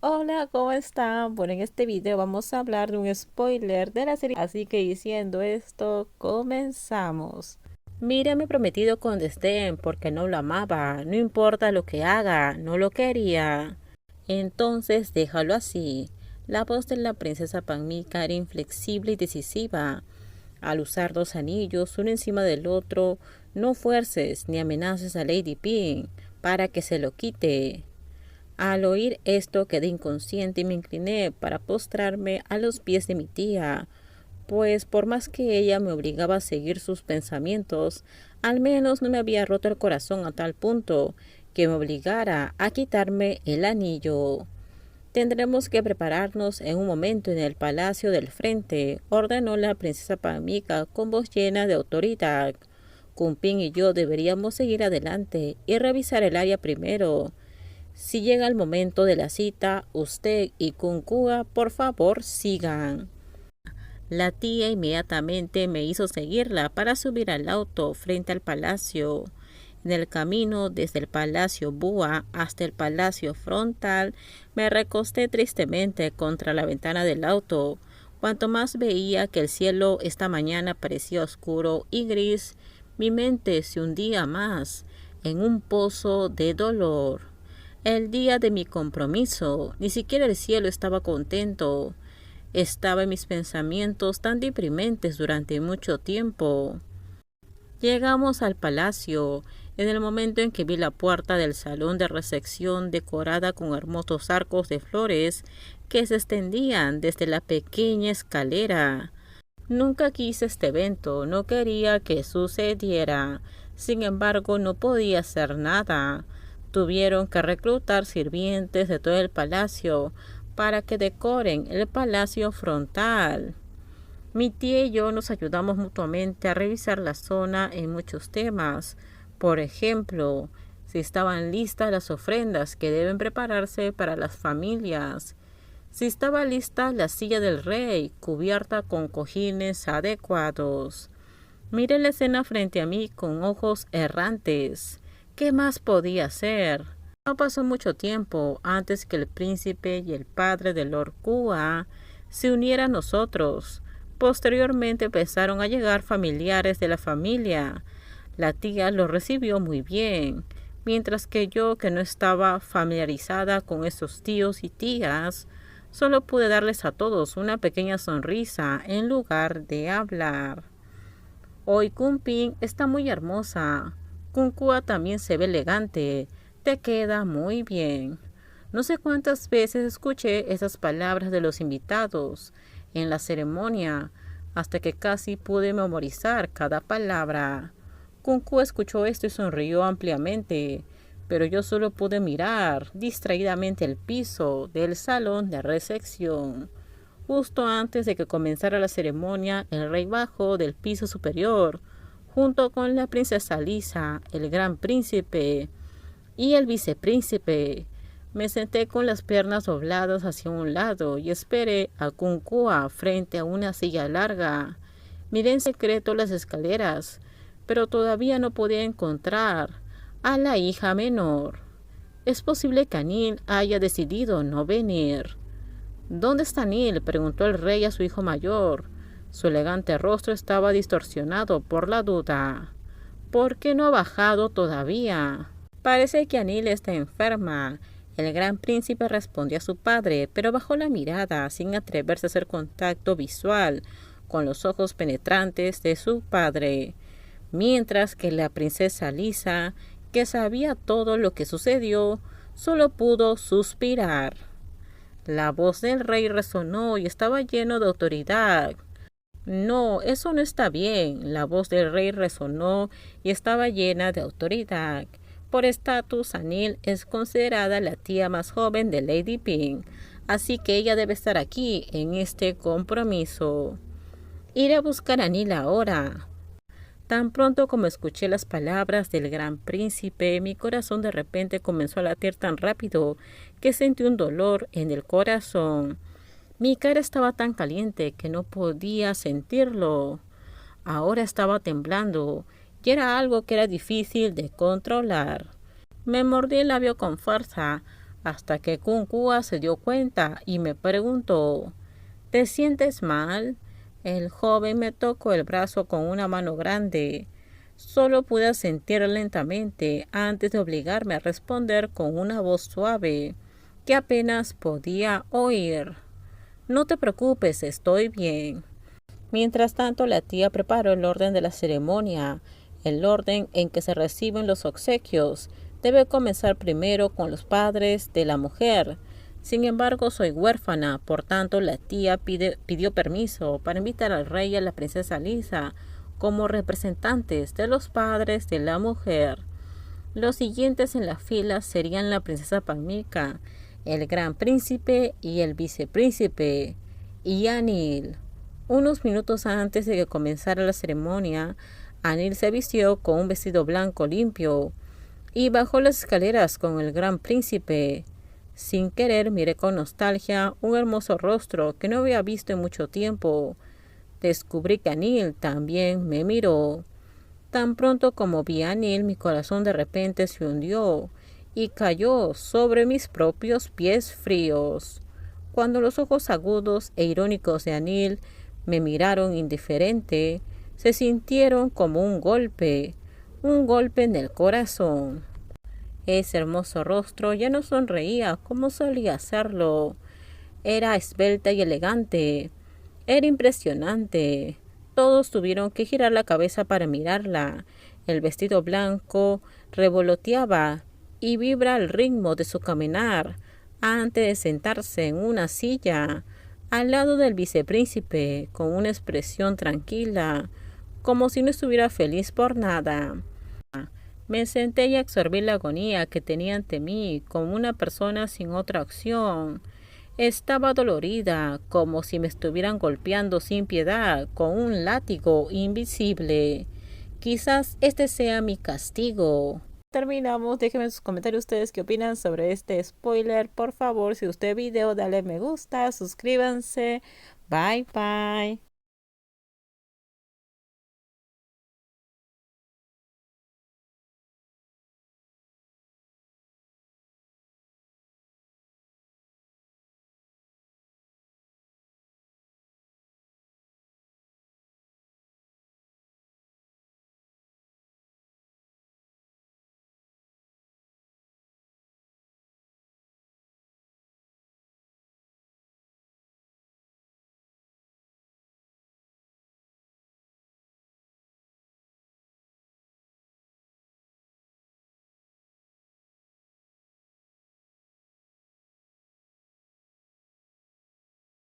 Hola, ¿cómo están? Bueno, en este video vamos a hablar de un spoiler de la serie, así que diciendo esto, comenzamos. Mira, me prometido con desdén porque no lo amaba, no importa lo que haga, no lo quería. Entonces déjalo así. La voz de la princesa Panmica era inflexible y decisiva. Al usar dos anillos, uno encima del otro, no fuerces ni amenaces a Lady Pink para que se lo quite. Al oír esto quedé inconsciente y me incliné para postrarme a los pies de mi tía, pues por más que ella me obligaba a seguir sus pensamientos, al menos no me había roto el corazón a tal punto que me obligara a quitarme el anillo. Tendremos que prepararnos en un momento en el palacio del frente, ordenó la princesa Pamica con voz llena de autoridad. Cumpín y yo deberíamos seguir adelante y revisar el área primero. Si llega el momento de la cita, usted y Kunkua, por favor, sigan. La tía inmediatamente me hizo seguirla para subir al auto frente al palacio. En el camino desde el palacio Búa hasta el palacio frontal, me recosté tristemente contra la ventana del auto. Cuanto más veía que el cielo esta mañana parecía oscuro y gris, mi mente se hundía más en un pozo de dolor. El día de mi compromiso, ni siquiera el cielo estaba contento. Estaba en mis pensamientos tan deprimentes durante mucho tiempo. Llegamos al palacio en el momento en que vi la puerta del salón de recepción decorada con hermosos arcos de flores que se extendían desde la pequeña escalera. Nunca quise este evento, no quería que sucediera. Sin embargo, no podía hacer nada. Tuvieron que reclutar sirvientes de todo el palacio para que decoren el palacio frontal. Mi tía y yo nos ayudamos mutuamente a revisar la zona en muchos temas. Por ejemplo, si estaban listas las ofrendas que deben prepararse para las familias, si estaba lista la silla del rey, cubierta con cojines adecuados. Miré la escena frente a mí con ojos errantes. ¿Qué más podía hacer? No pasó mucho tiempo antes que el príncipe y el padre de Lord Kua se unieran a nosotros. Posteriormente empezaron a llegar familiares de la familia. La tía los recibió muy bien, mientras que yo, que no estaba familiarizada con esos tíos y tías, solo pude darles a todos una pequeña sonrisa en lugar de hablar. Hoy Kunpin está muy hermosa. Kunkua también se ve elegante. Te queda muy bien. No sé cuántas veces escuché esas palabras de los invitados en la ceremonia, hasta que casi pude memorizar cada palabra. Kunkua escuchó esto y sonrió ampliamente, pero yo solo pude mirar distraídamente el piso del salón de recepción. Justo antes de que comenzara la ceremonia, el rey bajó del piso superior, junto con la princesa Lisa, el gran príncipe y el vicepríncipe. Me senté con las piernas dobladas hacia un lado y esperé a Kunkua frente a una silla larga. Miré en secreto las escaleras, pero todavía no podía encontrar a la hija menor. Es posible que Anil haya decidido no venir. ¿Dónde está Neil?, preguntó el rey a su hijo mayor. Su elegante rostro estaba distorsionado por la duda. ¿Por qué no ha bajado todavía? Parece que Anil está enferma. El gran príncipe respondió a su padre, pero bajó la mirada sin atreverse a hacer contacto visual con los ojos penetrantes de su padre, mientras que la princesa Lisa, que sabía todo lo que sucedió, solo pudo suspirar. La voz del rey resonó y estaba lleno de autoridad. No, eso no está bien. La voz del rey resonó y estaba llena de autoridad. Por estatus, Anil es considerada la tía más joven de Lady Pink, así que ella debe estar aquí en este compromiso. Iré a buscar a Anil ahora. Tan pronto como escuché las palabras del gran príncipe, mi corazón de repente comenzó a latir tan rápido que sentí un dolor en el corazón. Mi cara estaba tan caliente que no podía sentirlo. Ahora estaba temblando y era algo que era difícil de controlar. Me mordí el labio con fuerza hasta que Kunkua se dio cuenta y me preguntó: ¿te sientes mal? El joven me tocó el brazo con una mano grande. Solo pude sentir lentamente antes de obligarme a responder con una voz suave que apenas podía oír: no te preocupes, estoy bien. Mientras tanto, la tía preparó el orden de la ceremonia. El orden en que se reciben los obsequios debe comenzar primero con los padres de la mujer. Sin embargo, soy huérfana, por tanto la tía pidió permiso para invitar al rey y a la princesa Lisa como representantes de los padres de la mujer. Los siguientes en la fila serían la princesa Palmica, el gran príncipe y el vicepríncipe, y Anil. Unos minutos antes de que comenzara la ceremonia, Anil se vistió con un vestido blanco limpio y bajó las escaleras con el gran príncipe. Sin querer miré con nostalgia un hermoso rostro que no había visto en mucho tiempo. Descubrí que Anil también me miró. Tan pronto como vi a Anil, mi corazón de repente se hundió y cayó sobre mis propios pies fríos. Cuando los ojos agudos e irónicos de Anil me miraron indiferente, se sintieron como un golpe en el corazón. Ese hermoso rostro ya no sonreía como solía hacerlo. Era esbelta y elegante. Era impresionante. Todos tuvieron que girar la cabeza para mirarla. El vestido blanco revoloteaba y vibra al ritmo de su caminar antes de sentarse en una silla al lado del vicepríncipe con una expresión tranquila, como si no estuviera feliz por nada. Me senté y absorbí la agonía que tenía ante mí como una persona sin otra opción. Estaba dolorida, como si me estuvieran golpeando sin piedad con un látigo invisible. Quizás este sea mi castigo. Terminamos. Déjenme en sus comentarios ustedes qué opinan sobre este spoiler. Por favor, si usted video, dale me gusta, suscríbanse. Bye bye.